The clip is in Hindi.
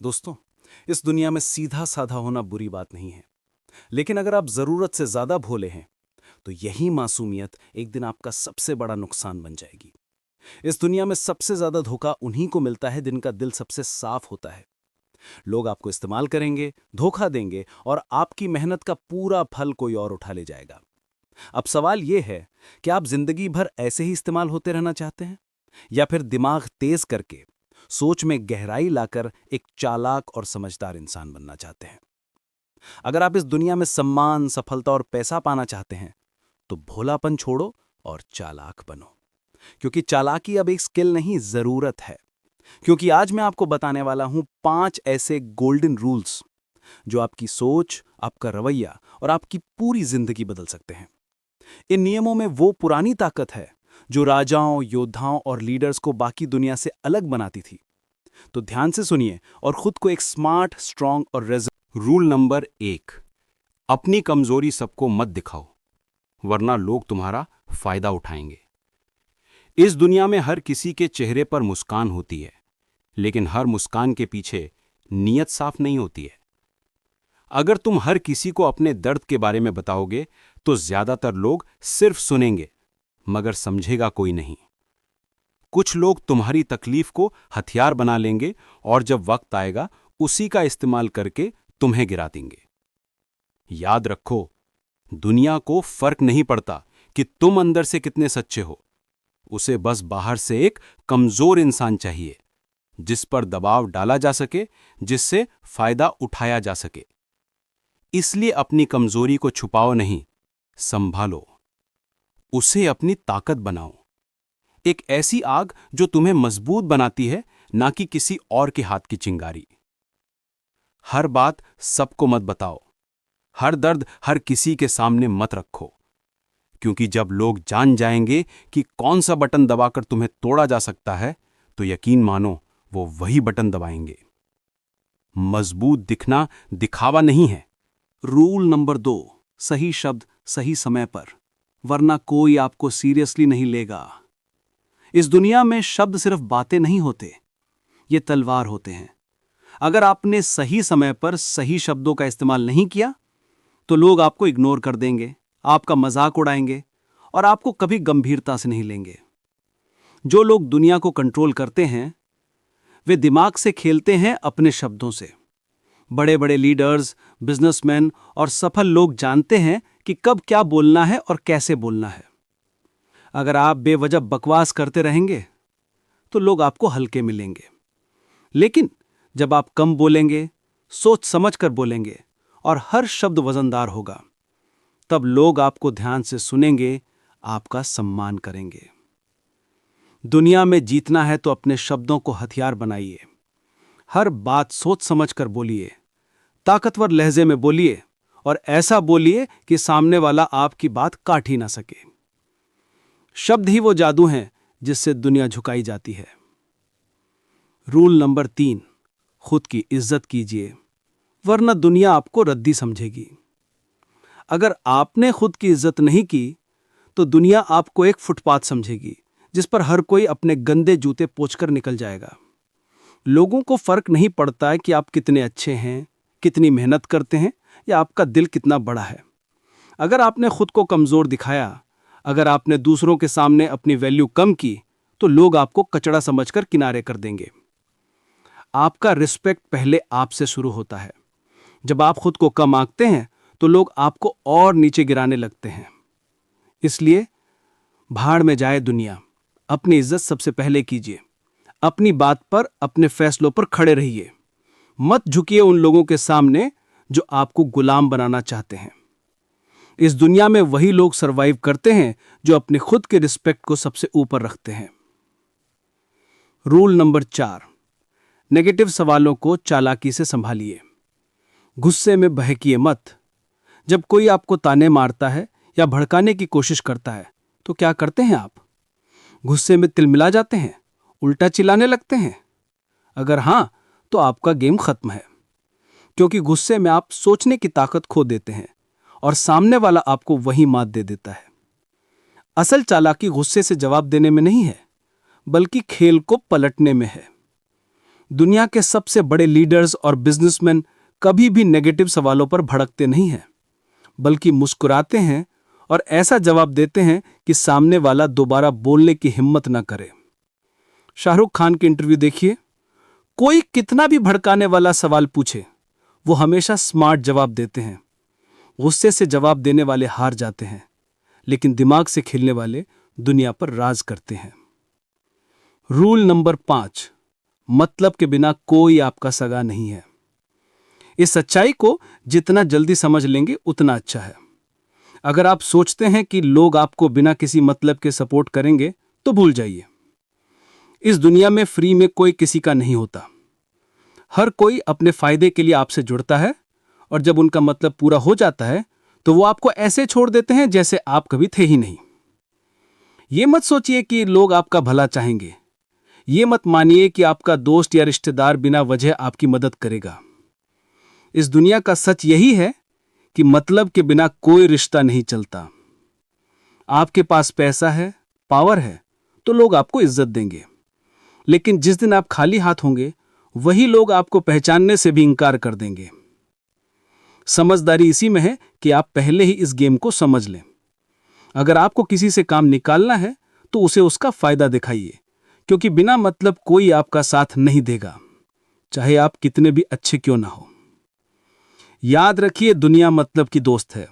दोस्तों, इस दुनिया में सीधा साधा होना बुरी बात नहीं है। लेकिन अगर आप जरूरत से ज्यादा भोले हैं तो यही मासूमियत एक दिन आपका सबसे बड़ा नुकसान बन जाएगी। इस दुनिया में सबसे ज्यादा धोखा उन्हीं को मिलता है जिनका दिल सबसे साफ होता है। लोग आपको इस्तेमाल करेंगे, धोखा देंगे और आपकी मेहनत का पूरा फल कोई और उठा ले जाएगा। अब सवाल यह है कि आप जिंदगी भर ऐसे ही इस्तेमाल होते रहना चाहते हैं या फिर दिमाग तेज करके सोच में गहराई लाकर एक चालाक और समझदार इंसान बनना चाहते हैं। अगर आप इस दुनिया में सम्मान, सफलता और पैसा पाना चाहते हैं तो भोलापन छोड़ो और चालाक बनो, क्योंकि चालाकी अब एक स्किल नहीं, जरूरत है। क्योंकि आज मैं आपको बताने वाला हूं 5 ऐसे गोल्डन रूल्स जो आपकी सोच, आपका रवैया और आपकी पूरी जिंदगी बदल सकते हैं। इन नियमों में वो पुरानी ताकत है जो राजाओं, योद्धाओं और लीडर्स को बाकी दुनिया से अलग बनाती थी। तो ध्यान से सुनिए और खुद को एक स्मार्ट, स्ट्रांग और रूल नंबर 1। अपनी कमजोरी सबको मत दिखाओ, वरना लोग तुम्हारा फायदा उठाएंगे। इस दुनिया में हर किसी के चेहरे पर मुस्कान होती है, लेकिन हर मुस्कान के पीछे नीयत साफ नहीं होती है। अगर तुम हर किसी को अपने दर्द के बारे में बताओगे तो ज्यादातर लोग सिर्फ सुनेंगे, मगर समझेगा कोई नहीं। कुछ लोग तुम्हारी तकलीफ को हथियार बना लेंगे और जब वक्त आएगा उसी का इस्तेमाल करके तुम्हें गिरा देंगे। याद रखो, दुनिया को फर्क नहीं पड़ता कि तुम अंदर से कितने सच्चे हो। उसे बस बाहर से एक कमजोर इंसान चाहिए जिस पर दबाव डाला जा सके, जिससे फायदा उठाया जा सके। इसलिए अपनी कमजोरी को छुपाओ नहीं, संभालो, उसे अपनी ताकत बनाओ। एक ऐसी आग जो तुम्हें मजबूत बनाती है, ना कि किसी और के हाथ की चिंगारी। हर बात सबको मत बताओ, हर दर्द हर किसी के सामने मत रखो, क्योंकि जब लोग जान जाएंगे कि कौन सा बटन दबाकर तुम्हें तोड़ा जा सकता है, तो यकीन मानो वो वही बटन दबाएंगे। मजबूत दिखना दिखावा नहीं है। रूल नंबर 2, सही शब्द सही समय पर, वरना कोई आपको सीरियसली नहीं लेगा। इस दुनिया में शब्द सिर्फ बातें नहीं होते, ये तलवार होते हैं। अगर आपने सही समय पर सही शब्दों का इस्तेमाल नहीं किया तो लोग आपको इग्नोर कर देंगे, आपका मजाक उड़ाएंगे और आपको कभी गंभीरता से नहीं लेंगे। जो लोग दुनिया को कंट्रोल करते हैं वे दिमाग से खेलते हैं, अपने शब्दों से। बड़े बड़े लीडर्स, बिजनेसमैन और सफल लोग जानते हैं कि कब क्या बोलना है और कैसे बोलना है। अगर आप बेवजह बकवास करते रहेंगे तो लोग आपको हल्के मिलेंगे, लेकिन जब आप कम बोलेंगे, सोच समझकर बोलेंगे और हर शब्द वजनदार होगा, तब लोग आपको ध्यान से सुनेंगे, आपका सम्मान करेंगे। दुनिया में जीतना है तो अपने शब्दों को हथियार बनाइए। हर बात सोच समझकर बोलिए, ताकतवर लहजे में बोलिए और ऐसा बोलिए कि सामने वाला आपकी बात काट ही ना सके। शब्द ही वो जादू हैं जिससे दुनिया झुकाई जाती है। रूल नंबर 3, खुद की इज्जत कीजिए, वरना दुनिया आपको रद्दी समझेगी। अगर आपने खुद की इज्जत नहीं की तो दुनिया आपको एक फुटपाथ समझेगी जिस पर हर कोई अपने गंदे जूते पोंछकर निकल जाएगा। लोगों को फर्क नहीं पड़ता है कि आप कितने अच्छे हैं, कितनी मेहनत करते हैं या आपका दिल कितना बड़ा है। अगर आपने खुद को कमजोर दिखाया, अगर आपने दूसरों के सामने अपनी वैल्यू कम की, तो लोग आपको कचड़ा समझकर किनारे कर देंगे। आपका रिस्पेक्ट पहले आपसे शुरू होता है। जब आप खुद को कम आंकते हैं तो लोग आपको और नीचे गिराने लगते हैं। इसलिए भाड़ में जाए दुनिया, अपनी इज्जत सबसे पहले कीजिए। अपनी बात पर, अपने फैसलों पर खड़े रहिए। मत झुकिए उन लोगों के सामने जो आपको गुलाम बनाना चाहते हैं। इस दुनिया में वही लोग सरवाइव करते हैं जो अपने खुद के रिस्पेक्ट को सबसे ऊपर रखते हैं। रूल नंबर 4, नेगेटिव सवालों को चालाकी से संभालिए। गुस्से में बहकिए मत। जब कोई आपको ताने मारता है या भड़काने की कोशिश करता है तो क्या करते हैं आप? गुस्से में तिलमिला जाते हैं, उल्टा चिल्लाने लगते हैं? अगर हां, तो आपका गेम खत्म है, क्योंकि गुस्से में आप सोचने की ताकत खो देते हैं और सामने वाला आपको वही मात दे देता है। असल चालाकी गुस्से से जवाब देने में नहीं है, बल्कि खेल को पलटने में है। दुनिया के सबसे बड़े लीडर्स और बिजनेसमैन कभी भी नेगेटिव सवालों पर भड़कते नहीं हैं, बल्कि मुस्कुराते हैं और ऐसा जवाब देते हैं कि सामने वाला दोबारा बोलने की हिम्मत न करे। शाहरुख खान के इंटरव्यू देखिए, कोई कितना भी भड़काने वाला सवाल पूछे, वो हमेशा स्मार्ट जवाब देते हैं। गुस्से से जवाब देने वाले हार जाते हैं, लेकिन दिमाग से खेलने वाले दुनिया पर राज करते हैं। रूल नंबर 5, मतलब के बिना कोई आपका सगा नहीं है। इस सच्चाई को जितना जल्दी समझ लेंगे उतना अच्छा है। अगर आप सोचते हैं कि लोग आपको बिना किसी मतलब के सपोर्ट करेंगे, तो भूल जाइए। इस दुनिया में फ्री में कोई किसी का नहीं होता। हर कोई अपने फायदे के लिए आपसे जुड़ता है, और जब उनका मतलब पूरा हो जाता है तो वो आपको ऐसे छोड़ देते हैं जैसे आप कभी थे ही नहीं। ये मत सोचिए कि लोग आपका भला चाहेंगे। ये मत मानिए कि आपका दोस्त या रिश्तेदार बिना वजह आपकी मदद करेगा। इस दुनिया का सच यही है कि मतलब के बिना कोई रिश्ता नहीं चलता। आपके पास पैसा है, पावर है, तो लोग आपको इज्जत देंगे, लेकिन जिस दिन आप खाली हाथ होंगे, वही लोग आपको पहचानने से भी इंकार कर देंगे। समझदारी इसी में है कि आप पहले ही इस गेम को समझ लें। अगर आपको किसी से काम निकालना है तो उसे उसका फायदा दिखाइए, क्योंकि बिना मतलब कोई आपका साथ नहीं देगा, चाहे आप कितने भी अच्छे क्यों ना हो। याद रखिए, दुनिया मतलब की दोस्त है।